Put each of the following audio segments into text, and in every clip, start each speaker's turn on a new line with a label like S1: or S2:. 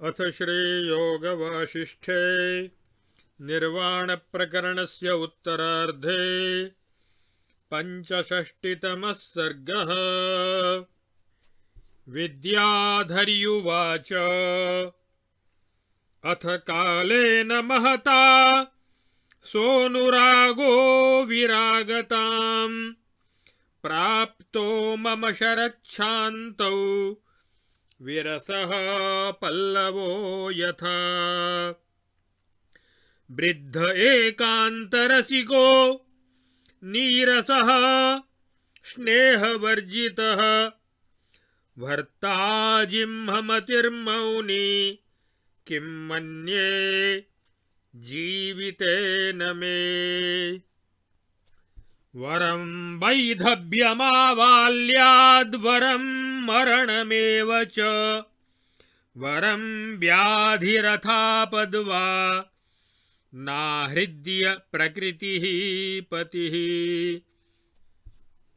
S1: अथ श्रीयोगवासिष्ठे निर्वाणप्रकरणस्य उत्तरार्धे पञ्चषष्टितमः सर्गः। विद्याधर्युवाच अथ कालेन महता सोऽनुरागो विरागताम् प्राप्तो मम शरच्छान्तौ विरसः पल्लवो यथा। वृद्ध एकान्तरसिको नीरसः स्नेहवर्जितः भर्ता जिह्ममतिर्मौनी किं मन्ये जीवितेन मे। वरं वैधव्यमावाल्याद्वरं मरणमेव च वरं व्याधिरथापद्वा नाहृद्य प्रकृतिः पतिः।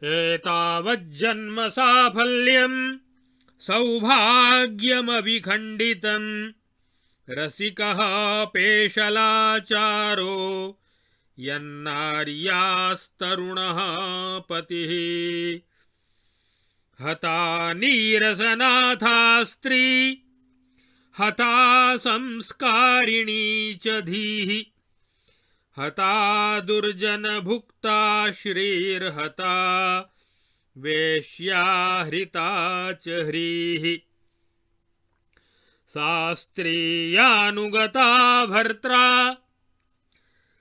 S1: एतावज्जन्म साफल्यं सौभाग्यमविखण्डितं रसिकः पेशलाचारो यन्नार्यास्तरुणः पतिः। हता नीरसनाथा स्त्री हता संस्कारिणी च धीः हता दुर्जनभुक्ता श्रीर्हता वेश्या हृता च ह्रीः। सा स्त्रियानुगता भर्त्रा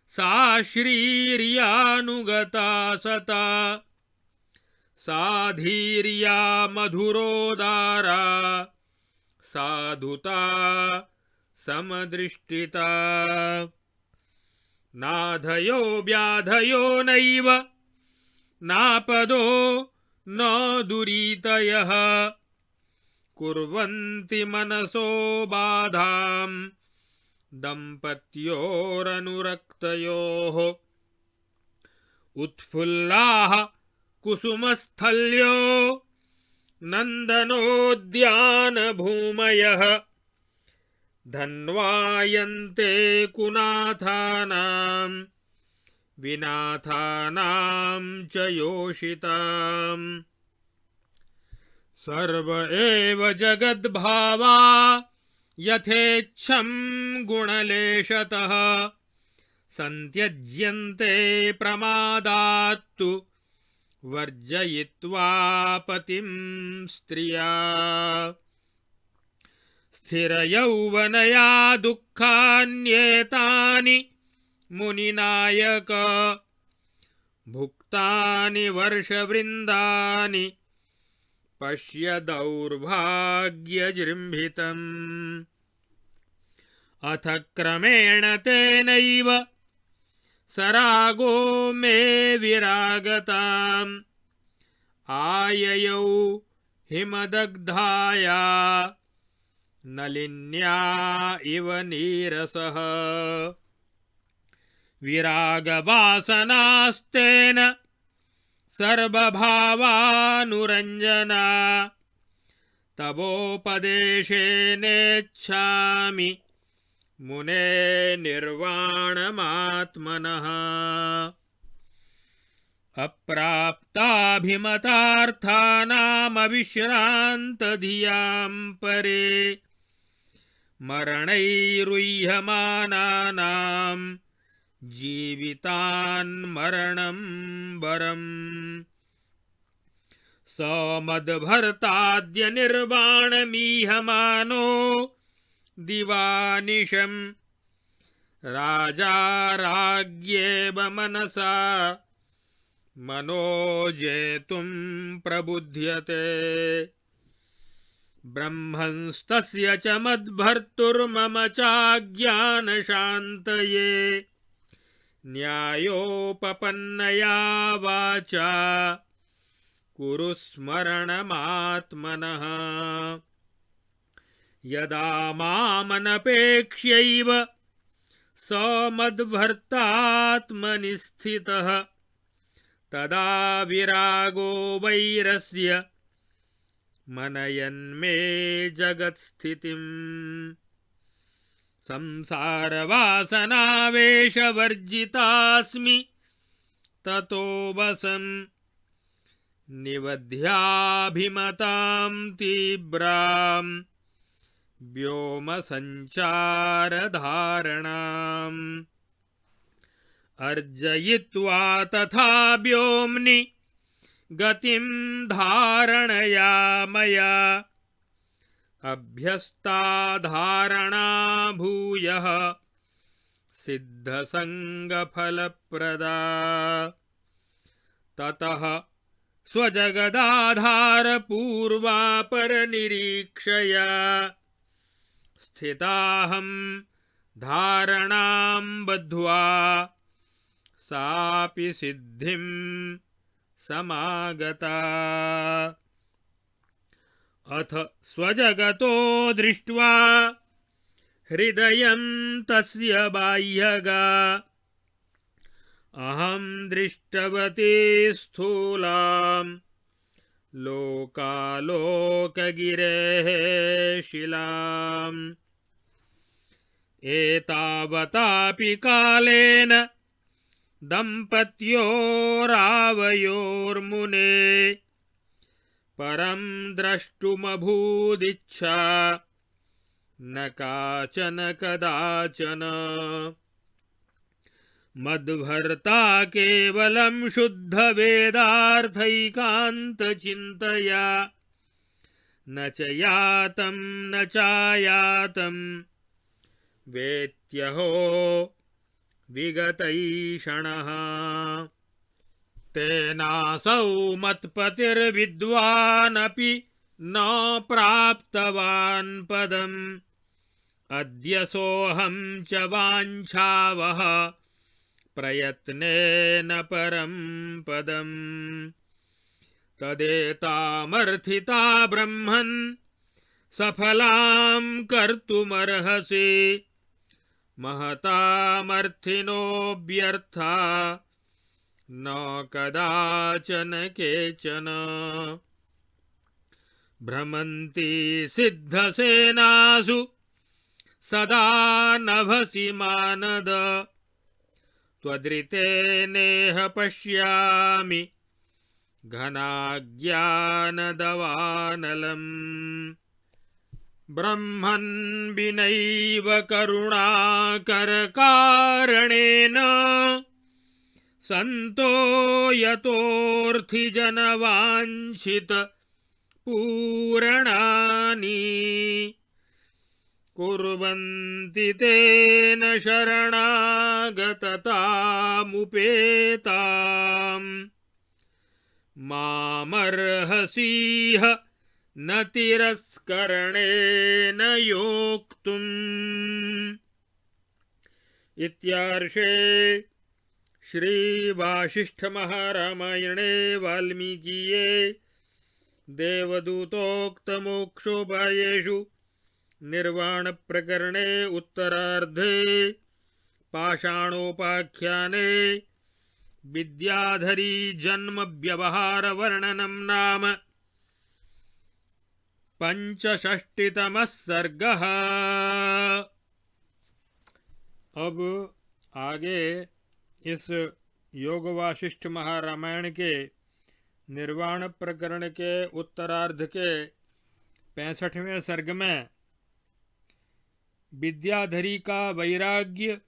S1: सा श्रीर्यानुगता सता सा धीर्या मधुरोदारा साधुता समदृष्टिता। नाधयो व्याधयो नैव नापदो न दुरीतयः कुर्वन्ति मनसो बाधां दम्पत्योरनुरक्तयोः। उत्फुल्लाः कुसुमस्थल्यो नन्दनोद्यानभूमयः धन्वायन्ते कुनाथानां विनाथानां च योषिताम्। सर्व एव जगद्भावा यथेच्छं गुणलेशतः सन्त्यज्यन्ते प्रमादात्तु वर्जयित्वा पतिं स्त्रिया। स्थिरयौवनया दुःखान्येतानि मुनिनायक भुक्तानि वर्षवृन्दानि पश्य दौर्भाग्यजृम्भितम्। अथ क्रमेण तेनैव सरागो मे विरागताम् आययौ हिमदग्धाया नलिन्या इव नीरसः। विरागवासनास्तेन सर्वभावानुरञ्जना तवोपदेशेनेच्छामि मुने निर्वाणमात्मनः। अप्राप्ताभिमतार्थानामविश्रान्तधियां परे मरणैरुह्यमानानां जीवितान्मरणं वरम्। स मद्भर्ताद्य निर्वाणमीहमानो दिवानिशं राजा राज्ञेव मनसा मनोजेतुं प्रबुध्यते। ब्रह्मंस्तस्य च मद्भर्तुर्मम चाज्ञानशान्तये न्यायोपपन्नया वाचा कुरु स्मरणमात्मनः। यदा मामनपेक्ष्यैव स मद्भर्तात्मनि स्थितः तदा विरागो वैरस्य मनयन्मे जगत्स्थितिम्। संसारवासनावेशवर्जितास्मि ततो वसं निवध्याभिमतां तीव्रां व्योमसञ्चारधारणाम् अर्जयित्वा तथा व्योम्नि गतिं धारणया मया अभ्यस्ता धारणा भूयः सिद्धसंगफलप्रदा ततः स्वजगदाधारपूर्वापरनिरीक्षया स्थिताहं धारणां बद्ध्वा सापि सिद्धिं समागता अथ स्वजगतो दृष्ट्वा हृदयं तस्य बाह्यगा अहं दृष्टवती स्थूलां लोकालोकगिरेः शिलाम् एतावतापि कालेन दम्पत्योरावयोर्मुने परं द्रष्टुमभूदिच्छा न काचन कदाचन मद्भर्ता केवलं शुद्धवेदार्थैकान्तचिन्तया न च यातं न चायातं वेत्यहो विगतैषणः तेनासौ मत्पतिर्विद्वानपि न प्राप्तवान् पदम् अद्य सोऽहं च वाञ्छावः प्रयत्नेन परं पदम् तदेतामर्थिता ब्रह्मन् सफलां कर्तुमर्हसि महतामर्थिनोऽभ्यर्था न कदाचन केचन भ्रमन्ति सिद्धसेनासु सदा नभसि मानद त्वदृतेनेह पश्यामि घनाज्ञानदवानलम् ब्रह्मन् विनैव करुणाकरकारणेन सन्तो यतोऽर्थिजनवाञ्छित पूरणानि कुर्वन्ति तेन शरणागततामुपेताम् मामर्हसीह न तिरस्करणेन योक्तुम् इत्यार्षे श्री वासिष्ठ महारामायणे वाल्मीकीये देवदूतोक्तमोक्षोपायेषु निर्वाण प्रकरणे उत्तरार्धे पाषाणोपाख्याने विद्याधरी जन्म व्यवहार वर्णनम नाम पंचषष्टितमः सर्गः। अब आगे इस योग वासिष्ठ महारामायण के निर्वाण प्रकरण के उत्तरार्ध के 65वें सर्ग में विद्याधरी का वैराग्य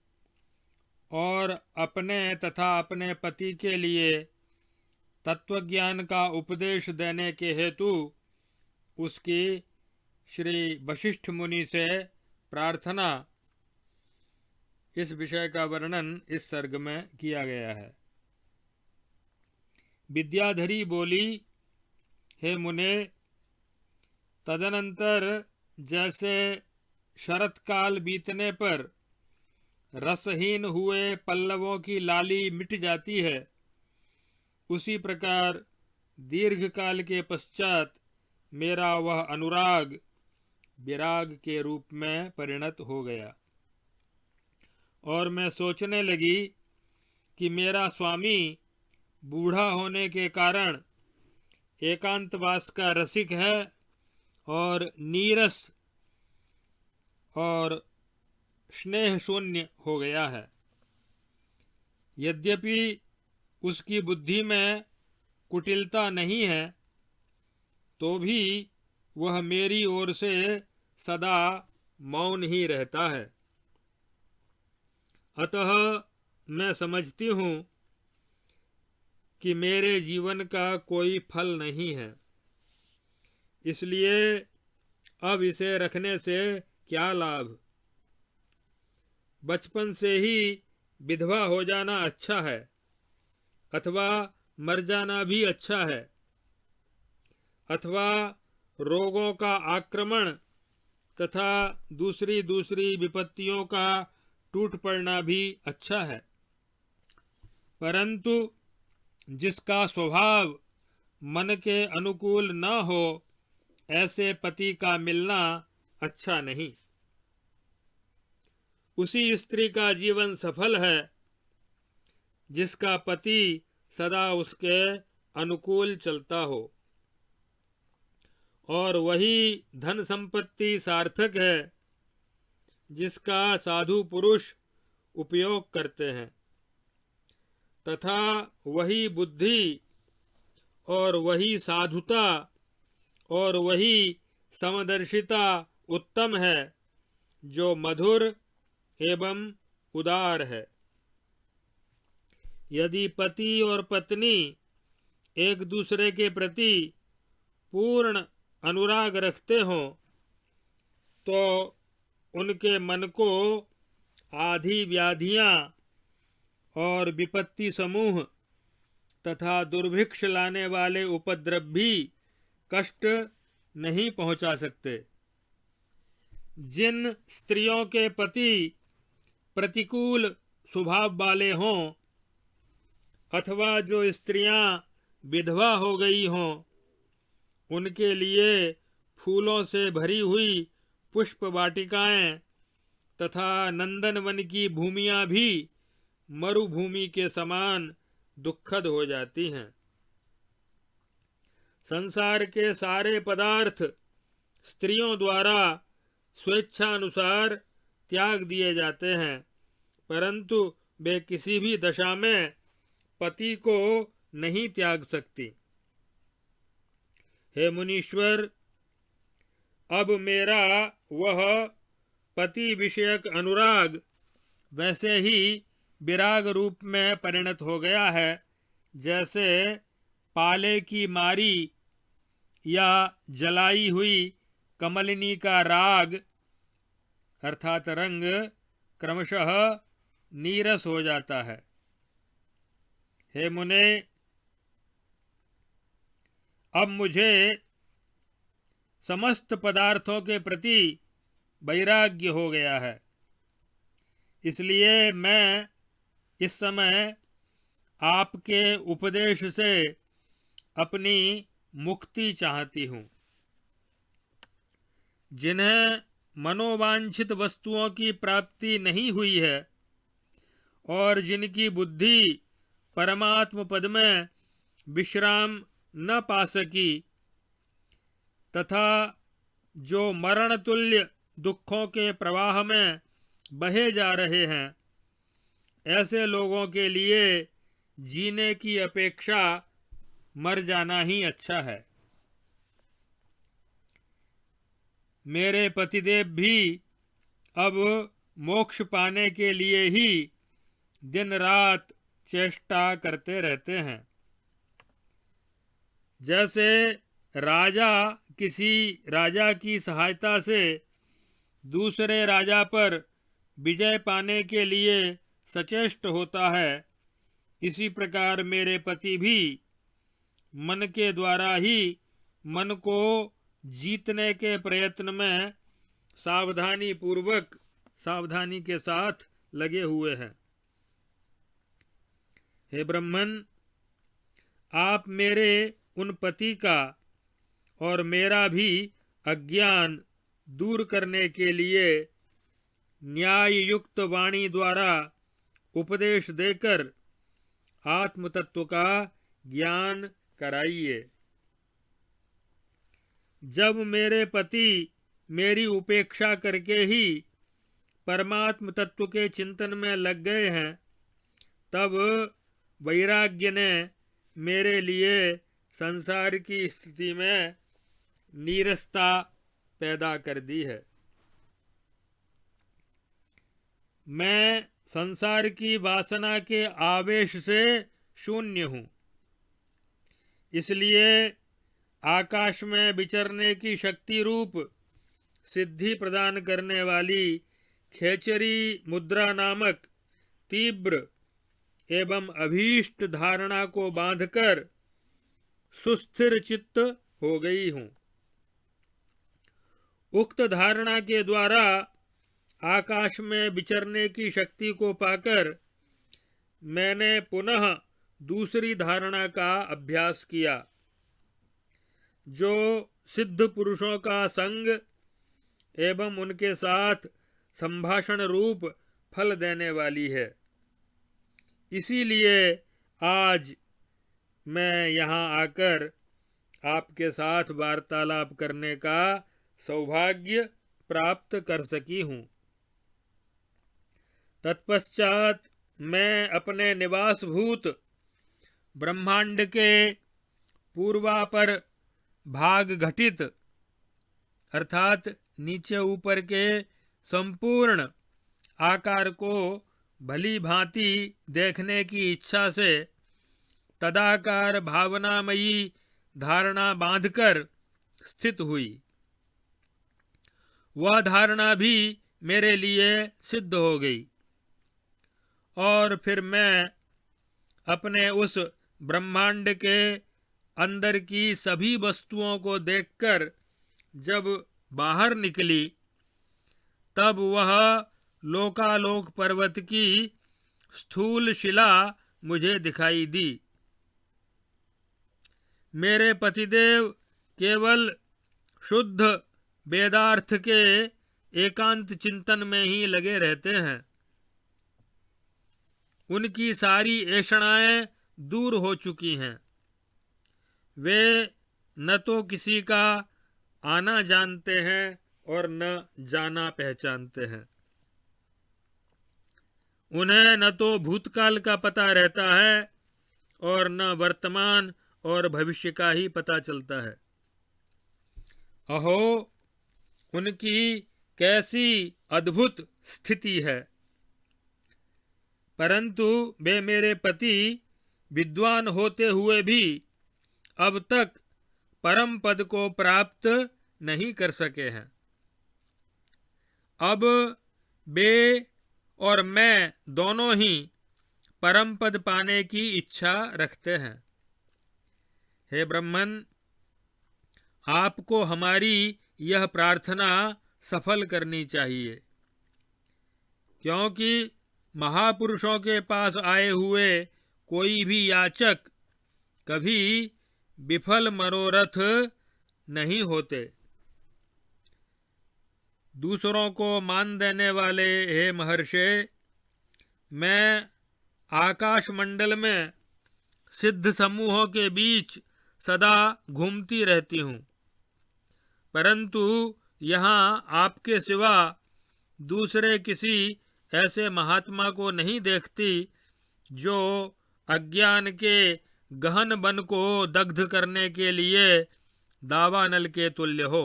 S1: और अपने तथा अपने पति के लिए तत्वज्ञान का उपदेश देने के हेतु उसकी श्री वशिष्ठ मुनि से प्रार्थना, इस विषय का वर्णन इस सर्ग में किया गया है। विद्याधरी बोली, हे मुने, तदनंतर जैसे शरतकाल बीतने पर रसहीन हुए पल्लवों की लाली मिट जाती है, उसी प्रकार दीर्घ काल के पश्चात मेरा वह अनुराग विराग के रूप में परिणत हो गया और मैं सोचने लगी कि मेरा स्वामी बूढ़ा होने के कारण एकांतवास का रसिक है और नीरस और स्नेह शून्य हो गया है। यद्यपि उसकी बुद्धि में कुटिलता नहीं है, तो भी वह मेरी ओर से सदा मौन ही रहता है। अतः मैं समझती हूँ कि मेरे जीवन का कोई फल नहीं है, इसलिए अब इसे रखने से क्या लाभ। बचपन से ही विधवा हो जाना अच्छा है, अथवा मर जाना भी अच्छा है, अथवा रोगों का आक्रमण तथा दूसरी दूसरी विपत्तियों का टूट पड़ना भी अच्छा है। परंतु जिसका स्वभाव मन के अनुकूल न हो, ऐसे पति का मिलना अच्छा नहीं। उसी स्त्री का जीवन सफल है जिसका पति सदा उसके अनुकूल चलता हो, और वही धन संपत्ति सार्थक है जिसका साधु पुरुष उपयोग करते हैं, तथा वही बुद्धि और वही साधुता और वही समदर्शिता उत्तम है जो मधुर एवं उदार है। यदि पति और पत्नी एक दूसरे के प्रति पूर्ण अनुराग रखते हों, तो उनके मन को आधी व्याधियां और विपत्ति समूह तथा दुर्भिक्ष लाने वाले उपद्रव भी कष्ट नहीं पहुंचा सकते। जिन स्त्रियों के पति प्रतिकूल स्वभाव वाले हों, अथवा जो स्त्रियां विधवा हो गई हों, उनके लिए फूलों से भरी हुई पुष्प वाटिकाएं तथा नंदनवन की भूमियां भी मरुभूमि के समान दुखद हो जाती हैं। संसार के सारे पदार्थ स्त्रियों द्वारा स्वेच्छानुसार त्याग दिए जाते हैं, परंतु वे किसी भी दशा में पति को नहीं त्याग सकती। हे मुनीश्वर, अब मेरा वह पति विषयक अनुराग वैसे ही विराग रूप में परिणत हो गया है, जैसे पाले की मारी या जलाई हुई कमलिनी का राग अर्थात रंग क्रमशः नीरस हो जाता है। हे मुने, अब मुझे समस्त पदार्थों के प्रति वैराग्य हो गया है, इसलिए मैं इस समय आपके उपदेश से अपनी मुक्ति चाहती हूँ। जिन्हें मनोवांछित वस्तुओं की प्राप्ति नहीं हुई है और जिनकी बुद्धि परमात्म पद में विश्राम न पा सकी, तथा जो मरण तुल्य दुखों के प्रवाह में बहे जा रहे हैं, ऐसे लोगों के लिए जीने की अपेक्षा मर जाना ही अच्छा है। मेरे पतिदेव भी अब मोक्ष पाने के लिए ही दिन रात चेष्टा करते रहते हैं। जैसे राजा किसी राजा की सहायता से दूसरे राजा पर विजय पाने के लिए सचेष्ट होता है, इसी प्रकार मेरे पति भी मन के द्वारा ही मन को जीतने के प्रयत्न में सावधानी के साथ लगे हुए हैं। हे ब्रह्मन, आप मेरे उन पति का और मेरा भी अज्ञान दूर करने के लिए न्याय युक्त वाणी द्वारा उपदेश देकर आत्म तत्व का ज्ञान कराइए। जब मेरे पति मेरी उपेक्षा करके ही परमात्म तत्व के चिंतन में लग गए हैं, तब वैराग्य ने मेरे लिए संसार की स्थिति में नीरसता पैदा कर दी है। मैं संसार की वासना के आवेश से शून्य हूँ, इसलिए आकाश में विचरने की शक्ति रूप सिद्धि प्रदान करने वाली खेचरी मुद्रा नामक तीव्र एवं अभीष्ट धारणा को बांधकर सुस्थिर चित्त हो गई हूँ। उक्त धारणा के द्वारा आकाश में विचरने की शक्ति को पाकर मैंने पुनः दूसरी धारणा का अभ्यास किया, जो सिद्ध पुरुषों का संग एवं उनके साथ संभाषण रूप फल देने वाली है। इसीलिए आज मैं यहाँ आकर आपके साथ वार्तालाप करने का सौभाग्य प्राप्त कर सकी हूँ। तत्पश्चात मैं अपने निवासभूत ब्रह्मांड के पूर्वापर भाग घटित अर्थात नीचे ऊपर के संपूर्ण आकार को भली भांति देखने की इच्छा से तदाकार भावनामयी धारणा बांधकर स्थित हुई। वह धारणा भी मेरे लिए सिद्ध हो गई और फिर मैं अपने उस ब्रह्मांड के अंदर की सभी वस्तुओं को देखकर जब बाहर निकली, तब वह लोकालोक पर्वत की स्थूल शिला मुझे दिखाई दी। मेरे पतिदेव केवल शुद्ध वेदार्थ के एकांत चिंतन में ही लगे रहते हैं। उनकी सारी ऐषणाएं दूर हो चुकी हैं। वे न तो किसी का आना जानते हैं और न जाना पहचानते हैं। उन्हें न तो भूतकाल का पता रहता है और न वर्तमान और भविष्य का ही पता चलता है। अहो, उनकी कैसी अद्भुत स्थिति है। परंतु वे मेरे पति विद्वान होते हुए भी अब तक परम पद को प्राप्त नहीं कर सके हैं। अब वे और मैं दोनों ही परम पद पाने की इच्छा रखते हैं। हे ब्रह्मन, आपको हमारी यह प्रार्थना सफल करनी चाहिए, क्योंकि महापुरुषों के पास आए हुए कोई भी याचक कभी विफल मनोरथ नहीं होते। दूसरों को मान देने वाले हे महर्षि, मैं आकाश मंडल में सिद्ध समूहों के बीच सदा घूमती रहती हूँ, परंतु यहाँ आपके सिवा दूसरे किसी ऐसे महात्मा को नहीं देखती जो अज्ञान के गहन वन को दग्ध करने के लिए दावानल के तुल्य हो।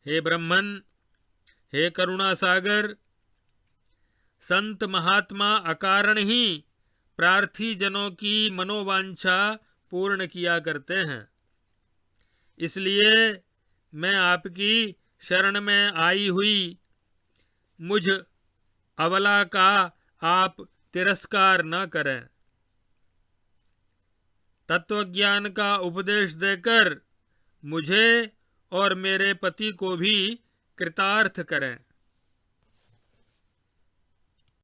S1: हे ब्रह्मन, हे करुणा सागर, संत महात्मा अकारण ही प्रार्थी जनों की मनोवांछा पूर्ण किया करते हैं। इसलिए मैं आपकी शरण में आई हुई मुझ अबला का आप तिरस्कार न करें। तत्वज्ञान का उपदेश देकर मुझे और मेरे पति को भी कृतार्थ करें।